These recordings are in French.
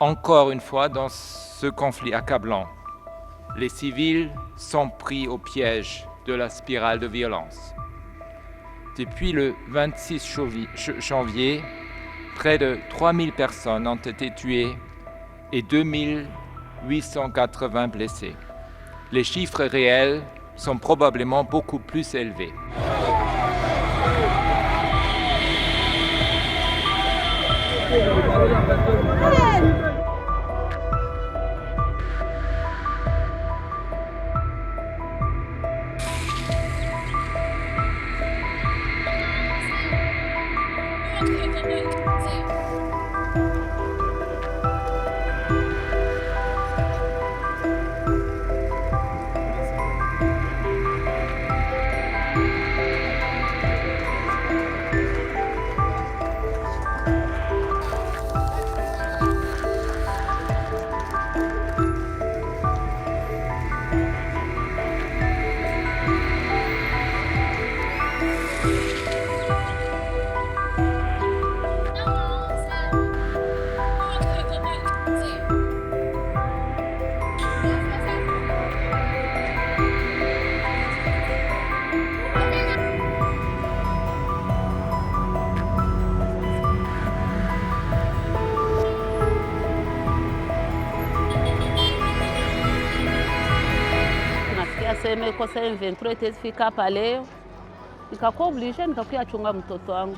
Encore une fois, dans ce conflit accablant, les civils sont pris au piège de la spirale de violence. Depuis le 26 janvier, près de 3000 personnes ont été tuées et 2880 blessés. Les chiffres réels sont probablement beaucoup plus élevés. Sema kosa M23 itafika hapa leo, nikakuwa obligé nikakuja chunga mtoto wangu.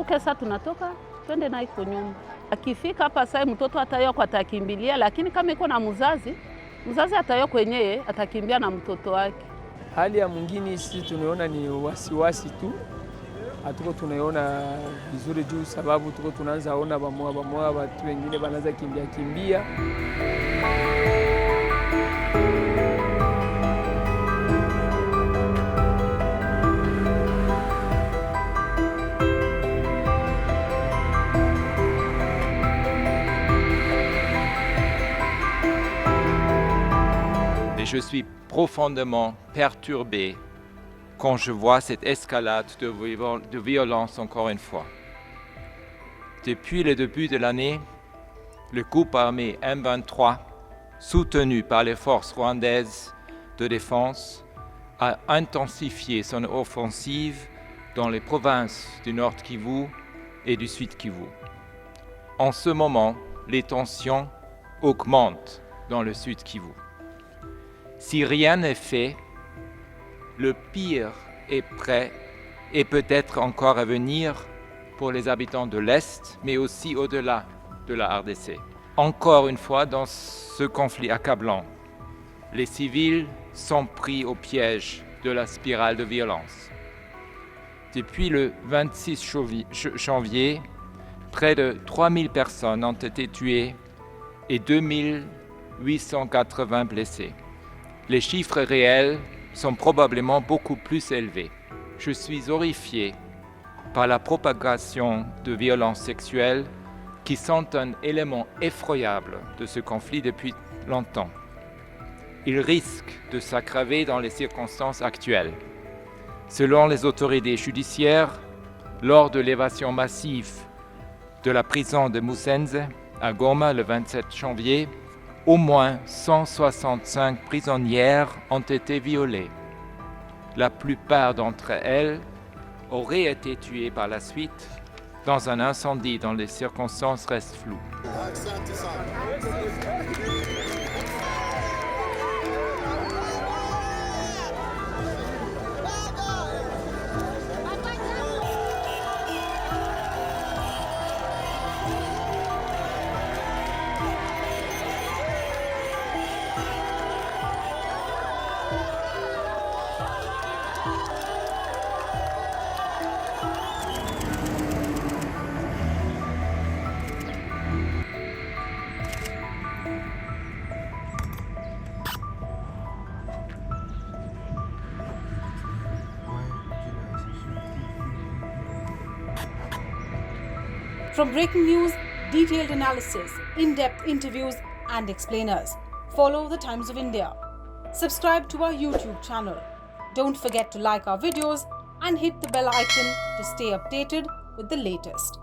Sasa tunatoka twende naye kwa nyumba. Akifika hapa sasa mtoto atayo kwa atakimbilia, lakini kama iko na mzazi atayo kwenyewe atakimbia na mtoto wake. Hali ya mwingine sisi tunaona ni wasiwasi tu. Hatuko tunaiona vizuri juu sababu tuko tunaanza ona bamoa watu wengine wanaanza kimbia. Et je suis profondément perturbé quand je vois cette escalade de violence encore une fois. Depuis le début de l'année, le groupe armé M23, soutenu par les forces rwandaises de défense, a intensifié son offensive dans les provinces du Nord Kivu et du Sud Kivu. En ce moment, les tensions augmentent dans le Sud Kivu. Si rien n'est fait, le pire est prêt et peut-être encore à venir pour les habitants de l'Est, mais aussi au-delà de la RDC. Encore une fois, dans ce conflit accablant, les civils sont pris au piège de la spirale de violence. Depuis le 26 janvier, près de 3000 personnes ont été tuées et 2880 blessés. Les chiffres réels sont probablement beaucoup plus élevés. Je suis horrifié par la propagation de violences sexuelles qui sont un élément effroyable de ce conflit depuis longtemps. Il risque de s'aggraver dans les circonstances actuelles. Selon les autorités judiciaires, lors de l'évasion massive de la prison de Musenze à Goma le 27 janvier, au moins 165 prisonnières ont été violées. La plupart d'entre elles auraient été tuées par la suite dans un incendie dont les circonstances restent floues. From breaking news, detailed analysis, in-depth interviews and explainers, follow the Times of India. Subscribe to our YouTube channel. Don't forget to like our videos and hit the bell icon to stay updated with the latest.